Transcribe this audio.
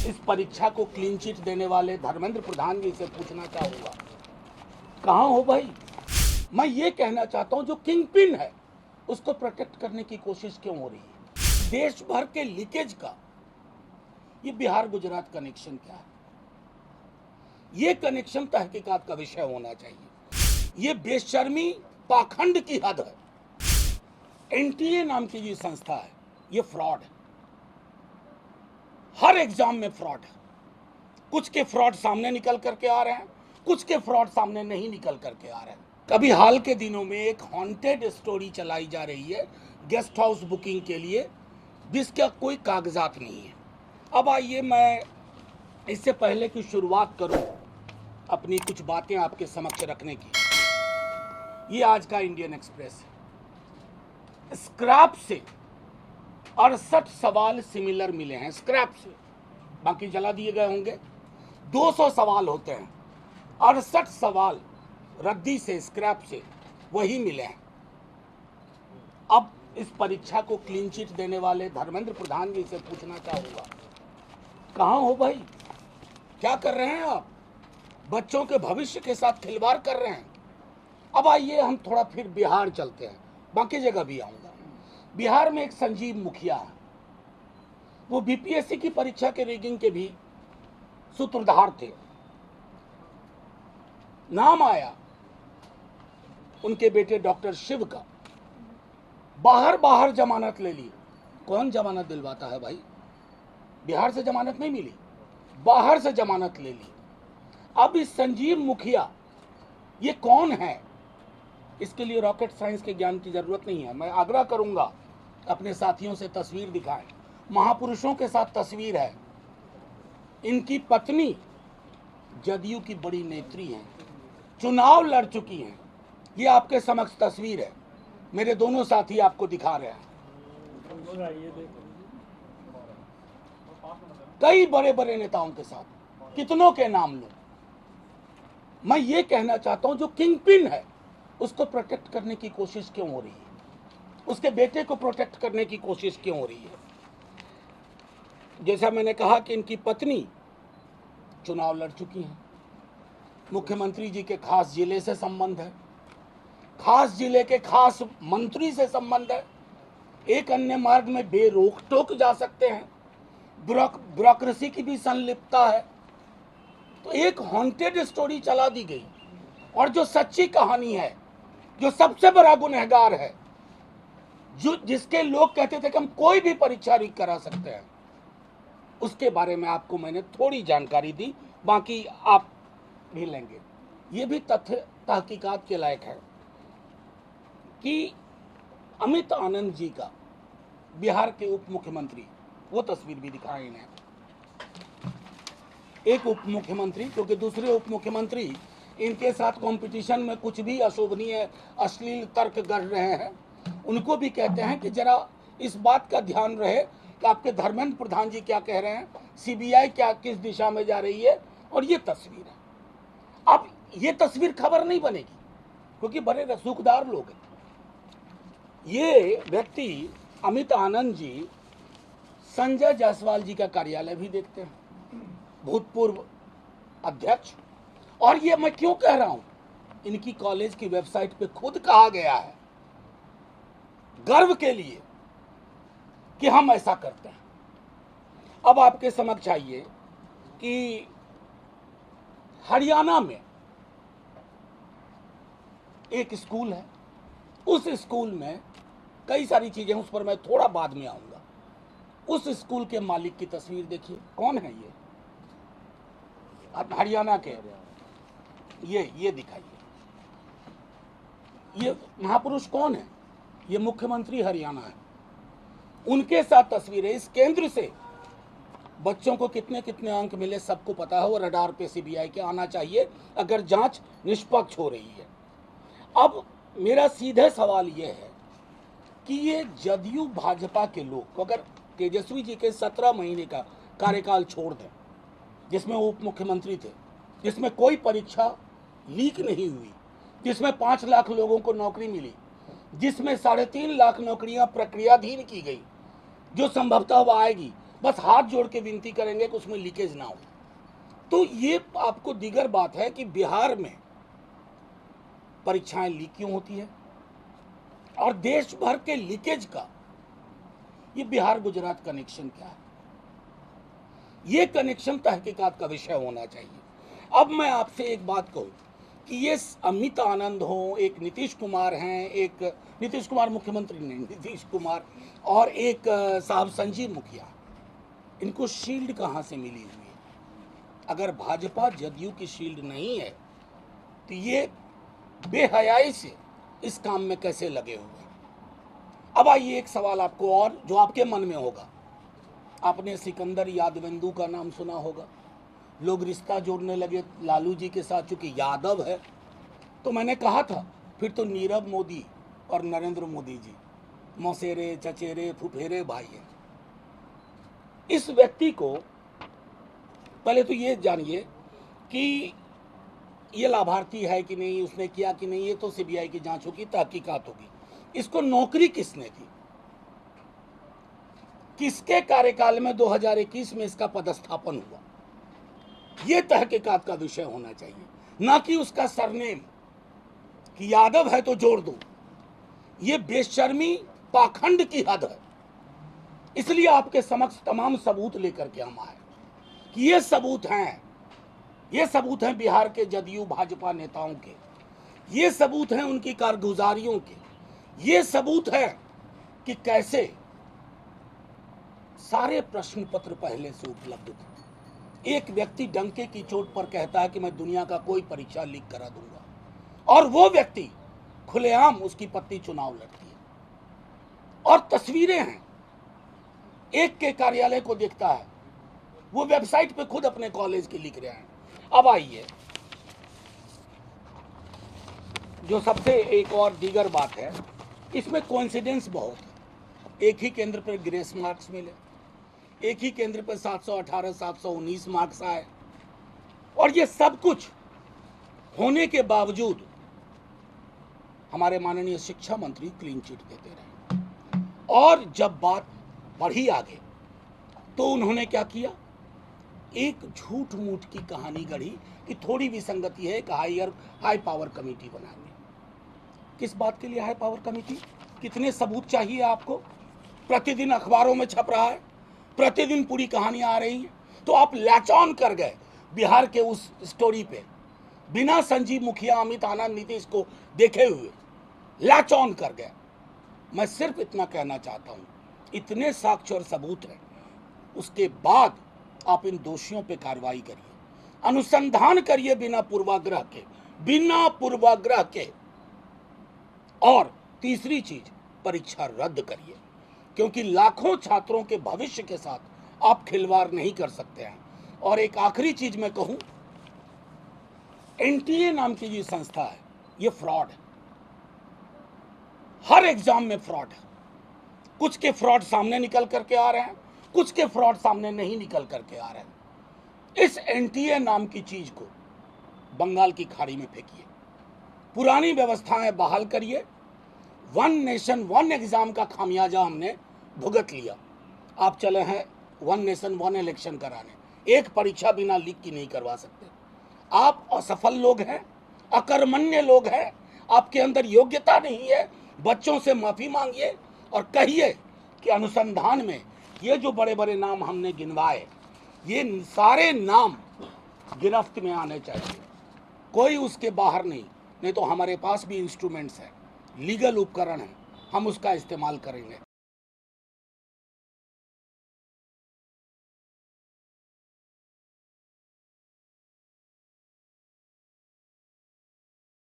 इस परीक्षा को क्लीन चिट देने वाले धर्मेंद्र प्रधान जी से पूछना चाहूंगा, कहाँ हो भाई? मैं ये कहना चाहता हूं, जो किंग पिन है उसको प्रोटेक्ट करने की कोशिश क्यों हो रही है? देश भर के लीकेज का ये बिहार गुजरात कनेक्शन क्या है? ये कनेक्शन तहकीकात का विषय होना चाहिए। ये बेशर्मी पाखंड की हद है। एनटीए नाम की ये संस्था है, ये फ्रॉड है। हर एग्जाम में फ्रॉड है। कुछ के फ्रॉड सामने निकल करके आ रहे हैं, कुछ के फ्रॉड सामने नहीं निकल करके आ रहे हैं। अभी हाल के दिनों में एक हॉन्टेड स्टोरी चलाई जा रही है गेस्ट हाउस बुकिंग के लिए, जिसका कोई कागजात नहीं है। अब आइए, मैं इससे पहले कि शुरुआत करूं अपनी कुछ बातें आपके समक्ष रखने की, ये आज का इंडियन एक्सप्रेस है। स्क्रैप से 68 सवाल सिमिलर मिले हैं, स्क्रैप से, बाकी जला दिए गए होंगे। 200 सवाल होते हैं, 68 सवाल रद्दी से, स्क्रैप से वही मिले हैं। अब इस परीक्षा को क्लीन चिट देने वाले धर्मेंद्र प्रधान जी से पूछना चाहूंगा, कहाँ हो भाई? क्या कर रहे हैं आप? बच्चों के भविष्य के साथ खिलवाड़ कर रहे हैं। अब आइए हम थोड़ा फिर बिहार चलते हैं, बाकी जगह भी आऊंगा। बिहार में एक संजीव मुखिया है, वो बीपीएससी की परीक्षा के रिगिंग के भी सूत्रधार थे। नाम आया उनके बेटे डॉक्टर शिव का, बाहर जमानत ले ली। कौन जमानत दिलवाता है भाई? बिहार से जमानत नहीं मिली, बाहर से जमानत ले ली। अब इस संजीव मुखिया ये कौन है? इसके लिए रॉकेट साइंस के ज्ञान की जरूरत नहीं है। मैं आग्रह करूंगा अपने साथियों से तस्वीर दिखाएं। महापुरुषों के साथ तस्वीर है। इनकी पत्नी जदयू की बड़ी नेत्री हैं, चुनाव लड़ चुकी हैं। ये आपके समक्ष तस्वीर है, मेरे दोनों साथी आपको दिखा रहे हैं। कई बड़े बड़े नेताओं के साथ, कितनों के नाम लो। मैं ये कहना चाहता हूं, जो किंग पिन है उसको प्रोटेक्ट करने की कोशिश क्यों हो रही है? उसके बेटे को प्रोटेक्ट करने की कोशिश क्यों हो रही है? जैसा मैंने कहा कि इनकी पत्नी चुनाव लड़ चुकी हैं, मुख्यमंत्री जी के खास जिले से संबंध है, खास जिले के खास मंत्री से संबंध है। एक अन्य मार्ग में बेरोक टोक जा सकते हैं, ब्यूरोक्रेसी की भी संलिप्तता है। तो एक हॉन्टेड स्टोरी चला दी गई, और जो सच्ची कहानी है, जो सबसे बड़ा गुनहगार है, जो जिसके लोग कहते थे कि हम कोई भी परीक्षा लीक करा सकते हैं, उसके बारे में आपको मैंने थोड़ी जानकारी दी, बाकी आप भी लेंगे। ये भी तथ्य तहकीकात के लायक है कि अमित आनंद जी का, बिहार के उप मुख्यमंत्री, वो तस्वीर भी दिखाएं इन्हें। एक उप मुख्यमंत्री, क्योंकि दूसरे उप मुख्यमंत्री इनके साथ कंपटीशन में कुछ भी अशोभनीय अश्लील तर्क गढ़ रहे हैं, उनको भी कहते हैं कि जरा इस बात का ध्यान रहे कि आपके धर्मेंद्र प्रधान जी क्या कह रहे हैं, सीबीआई क्या किस दिशा में जा रही है। और ये तस्वीर है। अब ये तस्वीर खबर नहीं बनेगी, क्योंकि बड़े रसूखदार लोग हैं। ये व्यक्ति अमित आनंद जी संजय जायसवाल जी का कार्यालय भी देखते हैं, भूतपूर्व अध्यक्ष। और ये मैं क्यों कह रहा हूं, इनकी कॉलेज की वेबसाइट पे खुद कहा गया है, गर्व के लिए, कि हम ऐसा करते हैं। अब आपके समक्ष आइए कि हरियाणा में एक स्कूल है, उस स्कूल में कई सारी चीजें, उस पर मैं थोड़ा बाद में आऊंगा। उस स्कूल के मालिक की तस्वीर देखिए, कौन है ये? अब हरियाणा के ये दिखाइए, ये महापुरुष कौन है? ये मुख्यमंत्री हरियाणा है, उनके साथ तस्वीर है। इस केंद्र से बच्चों को कितने कितने अंक मिले सबको पता है, और रडार पे सीबीआई के आना चाहिए अगर जांच निष्पक्ष हो रही है। अब मेरा सीधे सवाल ये है कि ये जदयू भाजपा के लोग अगर तेजस्वी जी के 17 महीने का कार्यकाल छोड़ दें, जिसमें उप मुख्यमंत्री थे, जिसमें कोई परीक्षा लीक नहीं हुई, जिसमें 5 लाख लोगों को नौकरी मिली, जिसमें 3.5 लाख नौकरियां प्रक्रियाधीन की गई, जो संभवतः आएगी, बस हाथ जोड़ के विनती करेंगे कि उसमें लीकेज ना हो। तो ये आपको दीगर बात है कि बिहार में परीक्षाएं लीक क्यों होती है, और देश भर के लीकेज का ये बिहार गुजरात कनेक्शन क्या है, ये कनेक्शन तहकीकात का विषय होना चाहिए। अब मैं आपसे एक बात कहूं कि ये अमित आनंद हो, एक नीतीश कुमार हैं, एक नीतीश कुमार मुख्यमंत्री नहीं, नीतीश कुमार, और एक साहब संजीव मुखिया, इनको शील्ड कहां से मिली हुई है? अगर भाजपा जदयू की शील्ड नहीं है तो ये बेहयाई से इस काम में कैसे लगे हुए? अब आइए एक सवाल आपको और जो आपके मन में होगा। आपने सिकंदर यादवेंदु का नाम सुना होगा। लोग रिश्ता जोड़ने लगे लालू जी के साथ, चूंकि यादव है। तो मैंने कहा था फिर तो नीरव मोदी और नरेंद्र मोदी जी मौसेरे चचेरे फुफेरे भाई हैं। इस व्यक्ति को पहले तो ये जानिए कि ये लाभार्थी है कि नहीं, उसने किया कि नहीं, ये तो सीबीआई की जांच होगी, तहकीकात होगी। इसको नौकरी किसने दी, किसके कार्यकाल में 2021 में इसका पदस्थापन हुआ, ये तहकीकात का विषय होना चाहिए, ना कि उसका सरनेम कि यादव है तो जोड़ दो। ये बेशर्मी पाखंड की हद है। इसलिए आपके समक्ष तमाम सबूत लेकर के हम आए कि ये सबूत हैं बिहार के जदयू भाजपा नेताओं के, ये सबूत हैं उनकी कारगुजारियों के, ये सबूत है कि कैसे सारे प्रश्न पत्र पहले से उपलब्ध थे। एक व्यक्ति डंके की चोट पर कहता है कि मैं दुनिया का कोई परीक्षा लीक करा दूंगा, और वो व्यक्ति खुलेआम उसकी पत्नी चुनाव लड़ती है, और तस्वीरें हैं। एक के कार्यालय को देखता है, वो वेबसाइट पे खुद अपने कॉलेज की लिख रहे हैं। अब आइए जो सबसे एक और दीगर बात है, इसमें कोइंसिडेंस बहुत है। एक ही केंद्र पर ग्रेस मार्क्स मिले, एक ही केंद्र पर 718 719 मार्क्स आए, और ये सब कुछ होने के बावजूद हमारे माननीय शिक्षा मंत्री क्लीन चिट देते रहे। और जब बात बढ़ी आगे तो उन्होंने क्या किया, एक झूठ मूठ की कहानी गढ़ी कि थोड़ी विसंगति है, एक हाई पावर कमेटी बनाएंगे। किस बात के लिए हाई पावर कमेटी? कितने सबूत चाहिए आपको? प्रतिदिन अखबारों में छप रहा है, प्रतिदिन पूरी कहानियां आ रही हैं। तो आप लैच ऑन कर गए बिहार के उस स्टोरी पे, बिना संजीव मुखिया, अमित आनंद, नीतीश को देखे हुए लैच ऑन कर गए। मैं सिर्फ इतना कहना चाहता हूं, इतने साक्ष्य और सबूत हैं, उसके बाद आप इन दोषियों पे कार्रवाई करिए, अनुसंधान करिए बिना पूर्वाग्रह के। और तीसरी चीज, परीक्षा रद्द करिए, क्योंकि लाखों छात्रों के भविष्य के साथ आप खिलवाड़ नहीं कर सकते हैं। और एक आखिरी चीज मैं कहूं, एनटीए नाम की ये संस्था है, ये फ्रॉड है। हर एग्जाम में फ्रॉड है। कुछ के फ्रॉड सामने निकल करके आ रहे हैं, कुछ के फ्रॉड सामने नहीं निकल करके आ रहे हैं। इस एनटीए नाम की चीज को बंगाल की खाड़ी में फेंकिए, पुरानी व्यवस्थाएं बहाल करिए। वन नेशन वन एग्जाम का खामियाजा हमने भुगत लिया। आप चले हैं वन नेशन वन इलेक्शन कराने, एक परीक्षा बिना लीक की नहीं करवा सकते। आप असफल लोग हैं, अकर्मण्य लोग हैं, आपके अंदर योग्यता नहीं है। बच्चों से माफी मांगिए और कहिए कि अनुसंधान में ये जो बड़े बड़े नाम हमने गिनवाए, ये सारे नाम गिरफ्त में आने चाहिए, कोई उसके बाहर नहीं तो हमारे पास भी इंस्ट्रूमेंट्स हैं, लीगल उपकरण हैं, हम उसका इस्तेमाल करेंगे।